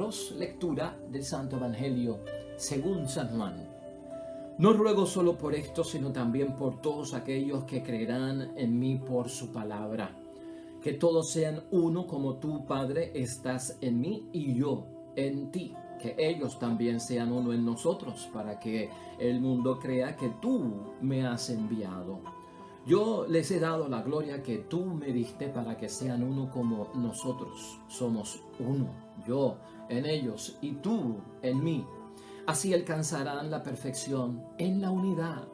Dios, lectura del Santo Evangelio según San Juan. No ruego solo por esto, sino también por todos aquellos que creerán en mí por su palabra. Que todos sean uno como tú, Padre, estás en mí y yo en ti. Que ellos también sean uno en nosotros, para que el mundo crea que tú me has enviado. Yo les he dado la gloria que tú me diste para que sean uno como nosotros somos uno. Yo en ellos y tú en mí. Así alcanzarán la perfección en la unidad.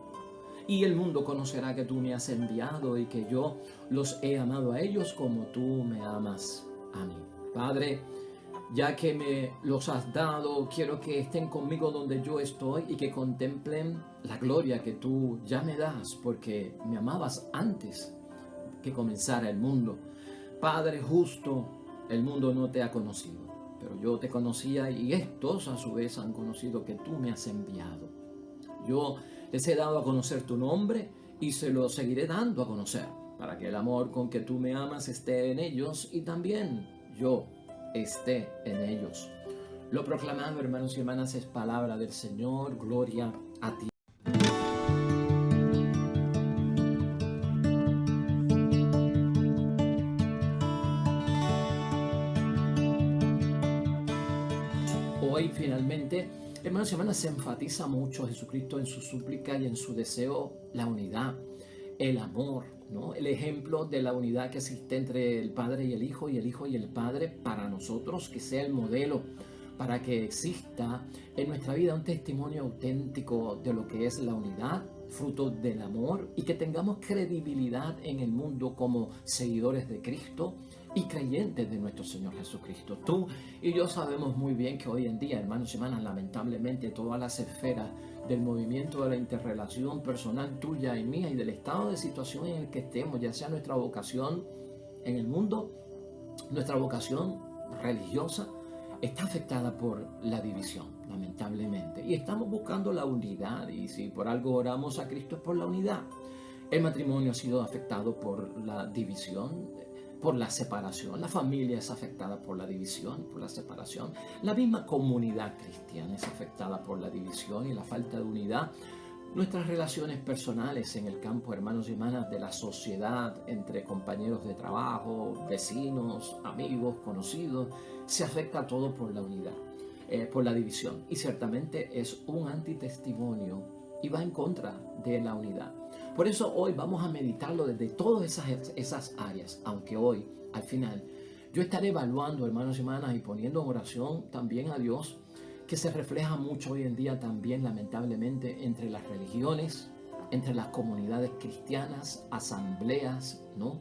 Y el mundo conocerá que tú me has enviado y que yo los he amado a ellos como tú me amas a mí. Padre, ya que me los has dado, quiero que estén conmigo donde yo estoy y que contemplen la gloria que tú ya me das, porque me amabas antes que comenzara el mundo. Padre justo, el mundo no te ha conocido, pero yo te conocía y estos a su vez han conocido que tú me has enviado. Yo les he dado a conocer tu nombre y se lo seguiré dando a conocer, para que el amor con que tú me amas esté en ellos y también yo esté en ellos. Lo proclamado, hermanos y hermanas, es palabra del Señor. Gloria a ti. Hoy finalmente, hermanos y hermanas, se enfatiza mucho Jesucristo en su súplica y en su deseo la unidad, el amor, ¿no? El ejemplo de la unidad que existe entre el Padre y el Hijo y el Padre para nosotros, que sea el modelo para que exista en nuestra vida un testimonio auténtico de lo que es la unidad, fruto del amor, y que tengamos credibilidad en el mundo como seguidores de Cristo y creyentes de nuestro Señor Jesucristo. Tú y yo sabemos muy bien que hoy en día, hermanos y hermanas, lamentablemente todas las esferas del movimiento de la interrelación personal tuya y mía y del estado de situación en el que estemos, ya sea nuestra vocación en el mundo, nuestra vocación religiosa, está afectada por la división, lamentablemente. Y estamos buscando la unidad, y si por algo oramos a Cristo es por la unidad. El matrimonio ha sido afectado por la división, por la separación. La familia es afectada por la división, por la separación. La misma comunidad cristiana es afectada por la división y la falta de unidad. Nuestras relaciones personales en el campo, hermanos y hermanas, de la sociedad, entre compañeros de trabajo, vecinos, amigos, conocidos, se afecta todo por la unidad, por la división. Y ciertamente es un antitestimonio y va en contra de la unidad. Por eso hoy vamos a meditarlo desde todas esas áreas, aunque hoy, al final, yo estaré evaluando, hermanos y hermanas, y poniendo en oración también a Dios, que se refleja mucho hoy en día también, lamentablemente, entre las religiones, entre las comunidades cristianas, asambleas, ¿no?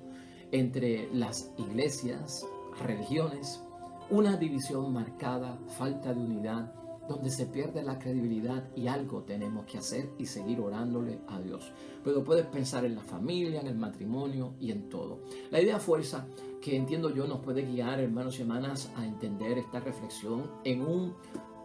Entre las iglesias, religiones, una división marcada, falta de unidad, donde se pierde la credibilidad y algo tenemos que hacer y seguir orándole a Dios. Pero puedes pensar en la familia, en el matrimonio y en todo. La idea fuerza que entiendo yo nos puede guiar, hermanos y hermanas, a entender esta reflexión en un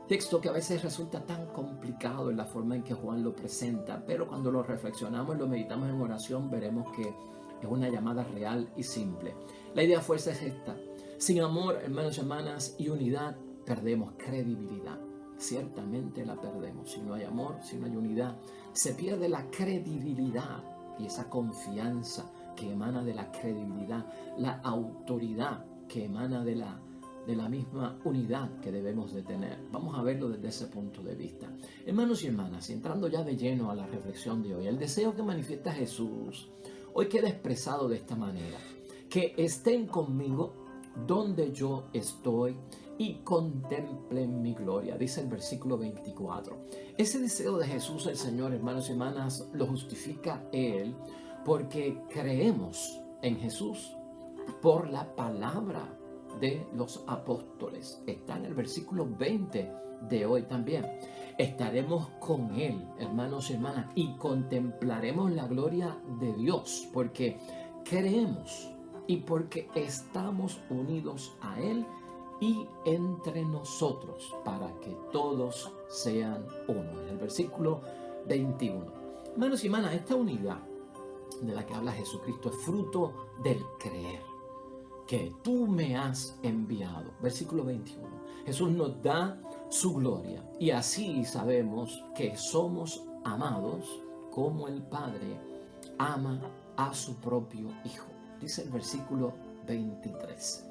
texto que a veces resulta tan complicado en la forma en que Juan lo presenta, pero cuando lo reflexionamos y lo meditamos en oración veremos que es una llamada real y simple. La idea fuerza es esta: sin amor, hermanos y hermanas, y unidad, perdemos credibilidad. Ciertamente la perdemos. Si no hay amor, si no hay unidad, se pierde la credibilidad y esa confianza que emana de la credibilidad, la autoridad que emana de la misma unidad que debemos de tener. Vamos a verlo desde ese punto de vista. Hermanos y hermanas, entrando ya de lleno a la reflexión de hoy, el deseo que manifiesta Jesús hoy queda expresado de esta manera: que estén conmigo donde yo estoy y contemplen mi gloria, dice el versículo 24. Ese deseo de Jesús el Señor, hermanos y hermanas, lo justifica Él porque creemos en Jesús por la palabra de los apóstoles. Está en el versículo 20 de hoy también. Estaremos con Él, hermanos y hermanas, y contemplaremos la gloria de Dios porque creemos y porque estamos unidos a Él y entre nosotros, para que todos sean uno. En el versículo 21. Hermanos y hermanas, esta unidad de la que habla Jesucristo es fruto del creer. que tú me has enviado. Versículo 21. Jesús nos da su gloria y así sabemos que somos amados como el Padre ama a su propio Hijo. Dice el versículo 23.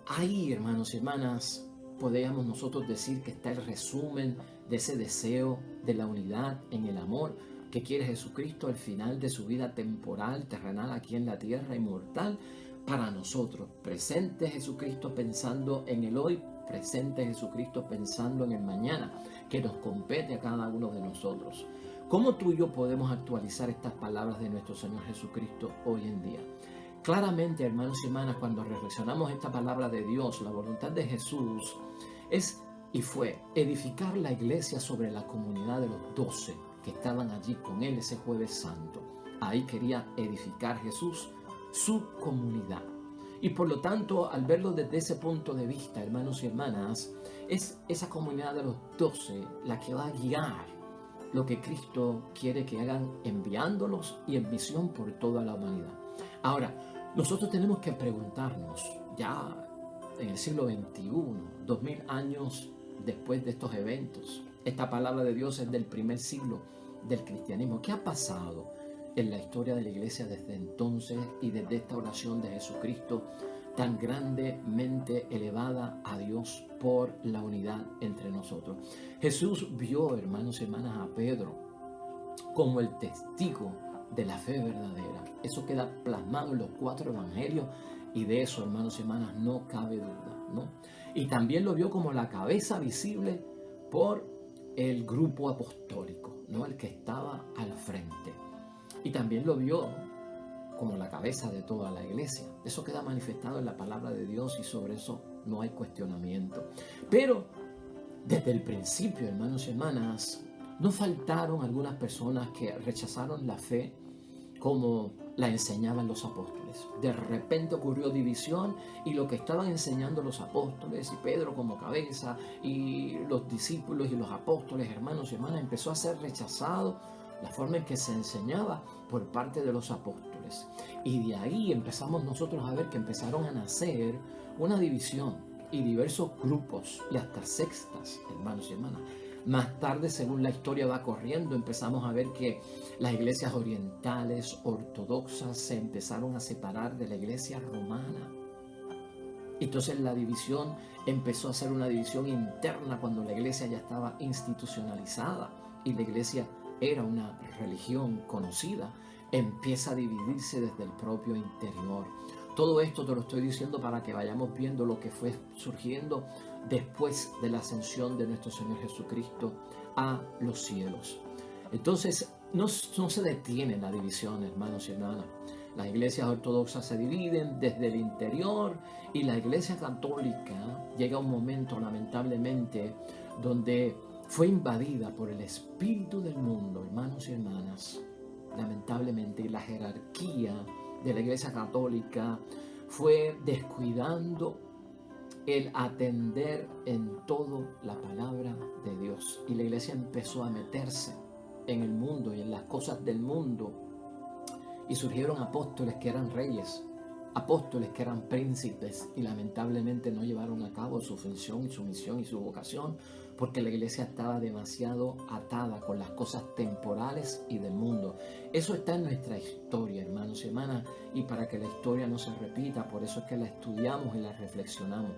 Ahí, hermanos y hermanas, podríamos nosotros decir que está el resumen de ese deseo de la unidad en el amor que quiere Jesucristo al final de su vida temporal, terrenal, aquí en la tierra, inmortal, para nosotros. Presente Jesucristo pensando en el hoy, presente Jesucristo pensando en el mañana, que nos compete a cada uno de nosotros. ¿Cómo tú y yo podemos actualizar estas palabras de nuestro Señor Jesucristo hoy en día? Claramente, hermanos y hermanas, cuando reflexionamos esta palabra de Dios, la voluntad de Jesús es y fue edificar la iglesia sobre la comunidad de los 12 que estaban allí con él ese jueves santo. Ahí quería edificar Jesús su comunidad. Y por lo tanto, al verlo desde ese punto de vista, hermanos y hermanas, es esa comunidad de los 12 la que va a guiar lo que Cristo quiere que hagan, enviándolos y en misión por toda la humanidad. Ahora, nosotros tenemos que preguntarnos, ya en el siglo XXI, 2000 años después de estos eventos, esta palabra de Dios es del primer siglo del cristianismo. ¿Qué ha pasado en la historia de la iglesia desde entonces y desde esta oración de Jesucristo tan grandemente elevada a Dios por la unidad entre nosotros? Jesús vio, hermanos y hermanas, a Pedro como el testigo de la fe verdadera. Eso queda plasmado en los 4 evangelios y de eso, hermanos y hermanas, no cabe duda, ¿no? Y también lo vio como la cabeza visible por el grupo apostólico, ¿no? El que estaba al frente. Y también lo vio como la cabeza de toda la iglesia. Eso queda manifestado en la palabra de Dios y sobre eso no hay cuestionamiento. Pero desde el principio, hermanos y hermanas, no faltaron algunas personas que rechazaron la fe como la enseñaban los apóstoles. De repente ocurrió división y lo que estaban enseñando los apóstoles y Pedro como cabeza y los discípulos y los apóstoles, hermanos y hermanas, empezó a ser rechazado la forma en que se enseñaba por parte de los apóstoles. Y de ahí empezamos nosotros a ver que empezaron a nacer una división y diversos grupos y hasta sectas, hermanos y hermanas. Más tarde, según la historia va corriendo, empezamos a ver que las iglesias orientales, ortodoxas, se empezaron a separar de la iglesia romana. Entonces la división empezó a ser una división interna cuando la iglesia ya estaba institucionalizada y la iglesia era una religión conocida. Empieza a dividirse desde el propio interior. Todo esto te lo estoy diciendo para que vayamos viendo lo que fue surgiendo después de la ascensión de nuestro Señor Jesucristo a los cielos. Entonces, no se detiene la división, hermanos y hermanas. Las iglesias ortodoxas se dividen desde el interior y la iglesia católica llega a un momento, lamentablemente, donde fue invadida por el espíritu del mundo, hermanos y hermanas. Lamentablemente, y la jerarquía de la iglesia católica fue descuidando el atender en todo la palabra de Dios. Y la iglesia empezó a meterse en el mundo y en las cosas del mundo. Y surgieron apóstoles que eran reyes, apóstoles que eran príncipes y lamentablemente no llevaron a cabo su función, su misión y su vocación porque la iglesia estaba demasiado atada con las cosas temporales y del mundo. Eso está en nuestra historia, hermanos y hermanas, y para que la historia no se repita, por eso es que la estudiamos y la reflexionamos.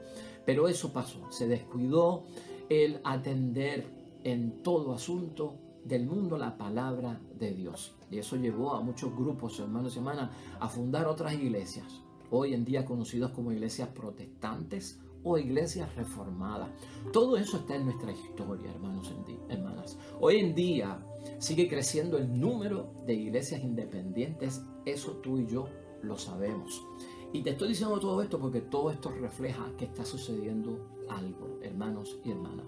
Pero eso pasó, se descuidó el atender en todo asunto del mundo la palabra de Dios. Y eso llevó a muchos grupos, hermanos y hermanas, a fundar otras iglesias, hoy en día conocidas como iglesias protestantes o iglesias reformadas. Todo eso está en nuestra historia, hermanos y hermanas. Hoy en día sigue creciendo el número de iglesias independientes, eso tú y yo lo sabemos. Y te estoy diciendo todo esto porque todo esto refleja que está sucediendo algo, hermanos y hermanas.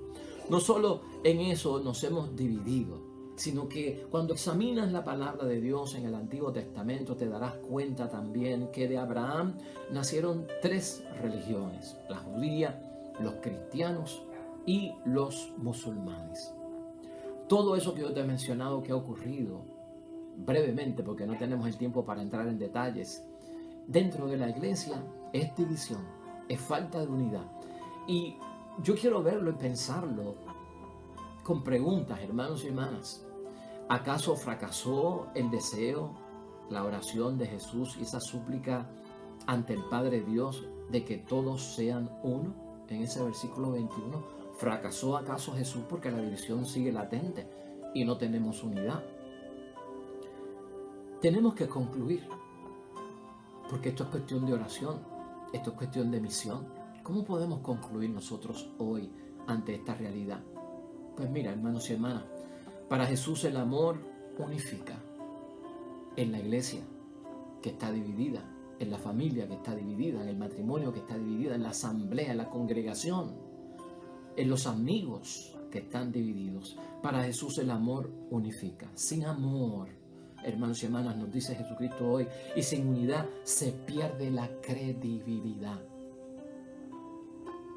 No solo en eso nos hemos dividido, sino que cuando examinas la palabra de Dios en el Antiguo Testamento te darás cuenta también que de Abraham nacieron 3 religiones: la judía, los cristianos y los musulmanes. Todo eso que yo te he mencionado que ha ocurrido brevemente, porque no tenemos el tiempo para entrar en detalles, dentro de la iglesia es división, es falta de unidad. Y yo quiero verlo y pensarlo con preguntas, hermanos y hermanas. ¿Acaso fracasó el deseo, la oración de Jesús y esa súplica ante el Padre Dios de que todos sean uno? En ese versículo 21, ¿fracasó acaso Jesús porque la división sigue latente y no tenemos unidad? Tenemos que concluir, porque esto es cuestión de oración, esto es cuestión de misión. ¿Cómo podemos concluir nosotros hoy ante esta realidad? Pues mira, hermanos y hermanas, para Jesús el amor unifica. En la iglesia que está dividida, en la familia que está dividida, en el matrimonio que está dividida, en la asamblea, en la congregación, en los amigos que están divididos. Para Jesús el amor unifica. Sin amor, hermanos y hermanas, nos dice Jesucristo hoy, y sin unidad se pierde la credibilidad.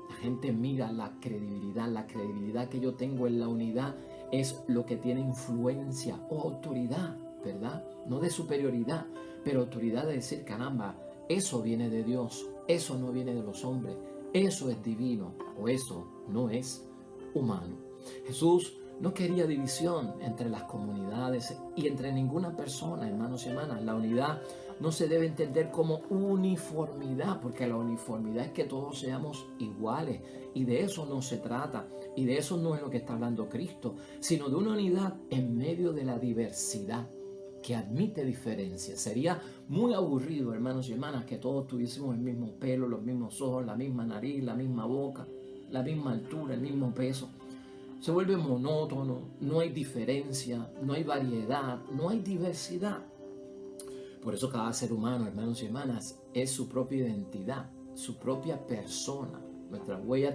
La gente mira la credibilidad que yo tengo en la unidad es lo que tiene influencia o autoridad, ¿verdad? No de superioridad, pero autoridad de decir, caramba, eso viene de Dios, eso no viene de los hombres, eso es divino o eso no es humano. Jesús no quería división entre las comunidades y entre ninguna persona, hermanos y hermanas. La unidad no se debe entender como uniformidad, porque la uniformidad es que todos seamos iguales y de eso no se trata y de eso no es lo que está hablando Cristo, sino de una unidad en medio de la diversidad que admite diferencias. Sería muy aburrido, hermanos y hermanas, que todos tuviésemos el mismo pelo, los mismos ojos, la misma nariz, la misma boca, la misma altura, el mismo peso. Se vuelve monótono, no hay diferencia, no hay variedad, no hay diversidad. Por eso cada ser humano, hermanos y hermanas, es su propia identidad, su propia persona. Nuestras huellas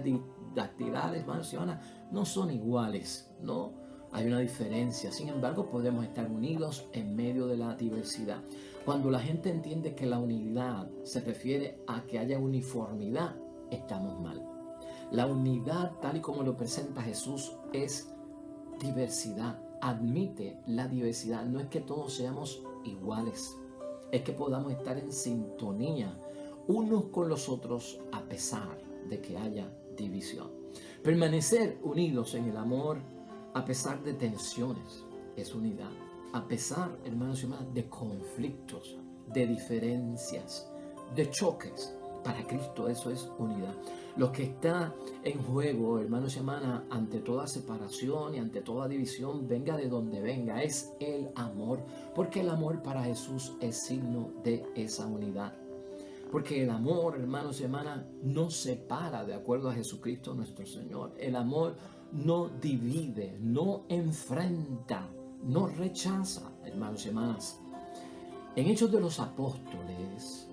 dactilares, hermanos y hermanas, no son iguales, ¿no? Hay una diferencia. Sin embargo, podemos estar unidos en medio de la diversidad. Cuando la gente entiende que la unidad se refiere a que haya uniformidad, estamos mal. La unidad, tal y como lo presenta Jesús, es diversidad. Admite la diversidad. No es que todos seamos iguales. Es que podamos estar en sintonía unos con los otros a pesar de que haya división. Permanecer unidos en el amor a pesar de tensiones es unidad. A pesar, hermanos y hermanas, de conflictos, de diferencias, de choques. Para Cristo eso es unidad. Lo que está en juego, hermanos y hermanas, ante toda separación y ante toda división, venga de donde venga, es el amor. Porque el amor para Jesús es signo de esa unidad. Porque el amor, hermanos y hermanas, no separa de acuerdo a Jesucristo nuestro Señor. El amor no divide, no enfrenta, no rechaza, hermanos y hermanas. En Hechos de los Apóstoles,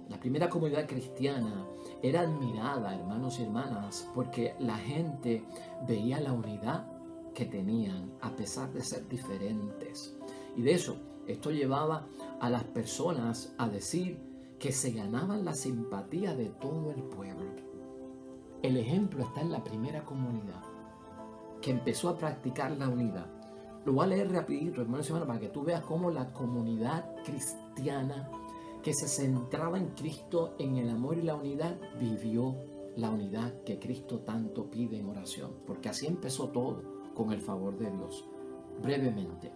la primera comunidad cristiana era admirada, hermanos y hermanas, porque la gente veía la unidad que tenían a pesar de ser diferentes. Y de eso, esto llevaba a las personas a decir que se ganaban la simpatía de todo el pueblo. El ejemplo está en la primera comunidad, que empezó a practicar la unidad. Lo voy a leer rapidito, hermanos y hermanas, para que tú veas cómo la comunidad cristiana que se centraba en Cristo, en el amor y la unidad, vivió la unidad que Cristo tanto pide en oración. Porque así empezó todo, con el favor de Dios. Brevemente,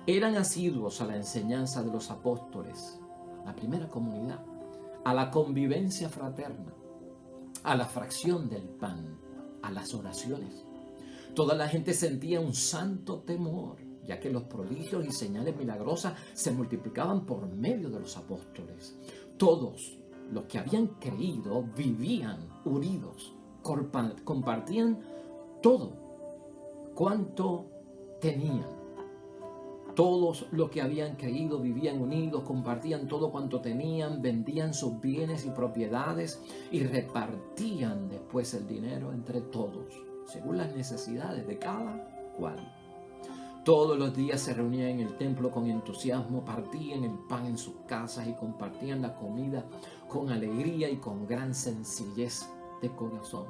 eran asiduos a la enseñanza de los apóstoles, la primera comunidad, a la convivencia fraterna, a la fracción del pan, a las oraciones. Toda la gente sentía un santo temor, ya que los prodigios y señales milagrosas se multiplicaban por medio de los apóstoles. Todos los que habían creído vivían unidos, compartían todo cuanto tenían. Todos los que habían creído vivían unidos, compartían todo cuanto tenían, vendían sus bienes y propiedades y repartían después el dinero entre todos, según las necesidades de cada cual. Todos los días se reunían en el templo con entusiasmo, partían el pan en sus casas y compartían la comida con alegría y con gran sencillez de corazón.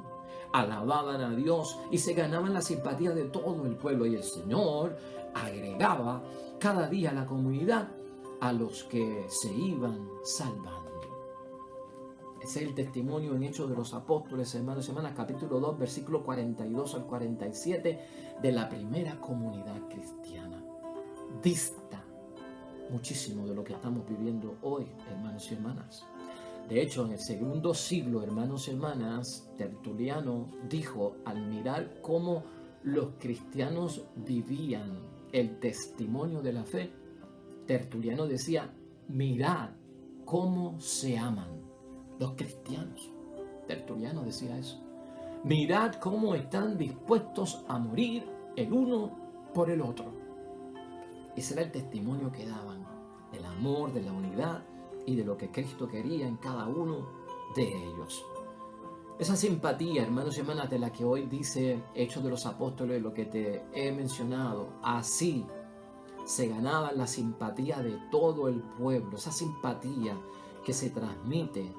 Alababan a Dios y se ganaban la simpatía de todo el pueblo, y el Señor agregaba cada día a la comunidad a los que se iban salvando. Ese es el testimonio en Hechos de los Apóstoles, hermanos y hermanas, capítulo 2, versículo 42 al 47, de la primera comunidad cristiana. Dista muchísimo de lo que estamos viviendo hoy, hermanos y hermanas. De hecho, en el segundo siglo, hermanos y hermanas, Tertuliano dijo, al mirar cómo los cristianos vivían el testimonio de la fe, Tertuliano decía, mirad cómo se aman los cristianos. Tertuliano decía eso. Mirad cómo están dispuestos a morir el uno por el otro. Ese era el testimonio que daban del amor, de la unidad y de lo que Cristo quería en cada uno de ellos. Esa simpatía, hermanos y hermanas, de la que hoy dice Hechos de los Apóstoles, lo que te he mencionado, así se ganaba la simpatía de todo el pueblo. Esa simpatía que se transmite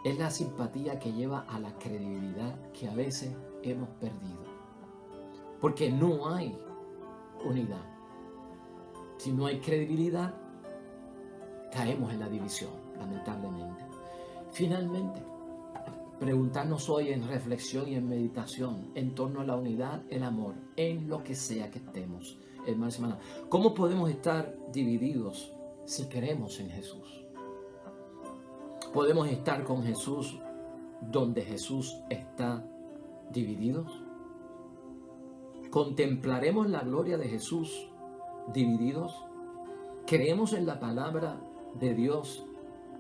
es la simpatía que lleva a la credibilidad que a veces hemos perdido. Porque no hay unidad. Si no hay credibilidad, caemos en la división, lamentablemente. Finalmente, preguntarnos hoy en reflexión y en meditación en torno a la unidad, el amor, en lo que sea que estemos. Hermanos y hermanas, ¿cómo podemos estar divididos si creemos en Jesús? ¿Podemos estar con Jesús donde Jesús está divididos? ¿Contemplaremos la gloria de Jesús divididos? ¿Creemos en la palabra de Dios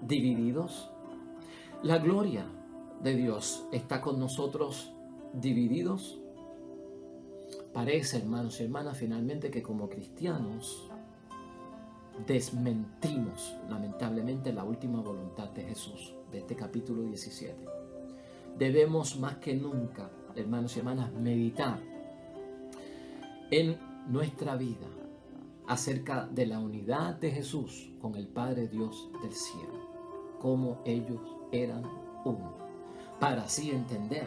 divididos? ¿La gloria de Dios está con nosotros divididos? Parece, hermanos y hermanas, finalmente que como cristianos desmentimos lamentablemente la última voluntad de Jesús, de este capítulo 17. Debemos más que nunca, hermanos y hermanas, meditar en nuestra vida acerca de la unidad de Jesús con el Padre Dios del cielo, cómo ellos eran uno, para así entender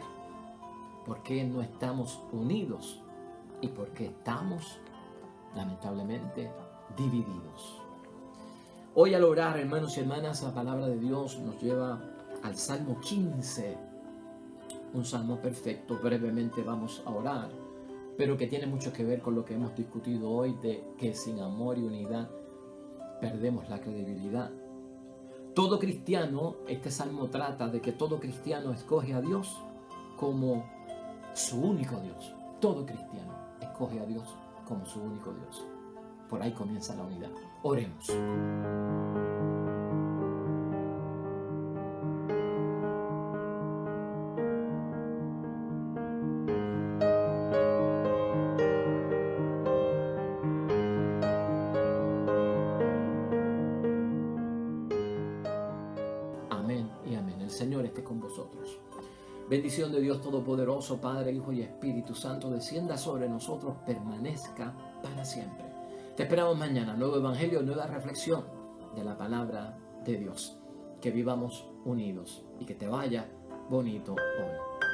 por qué no estamos unidos y por qué estamos lamentablemente divididos. Hoy al orar, hermanos y hermanas, la palabra de Dios nos lleva al Salmo 15, un salmo perfecto. Brevemente vamos a orar, pero que tiene mucho que ver con lo que hemos discutido hoy, de que sin amor y unidad perdemos la credibilidad. Todo cristiano, este salmo trata de que todo cristiano escoge a Dios como su único Dios. Todo cristiano escoge a Dios como su único Dios. Por ahí comienza la unidad. Oremos. Amén y amén. El Señor esté con vosotros. Bendición de Dios Todopoderoso, Padre, Hijo y Espíritu Santo, descienda sobre nosotros, permanezca para siempre. Te esperamos mañana, nuevo evangelio, nueva reflexión de la palabra de Dios. Que vivamos unidos y que te vaya bonito hoy.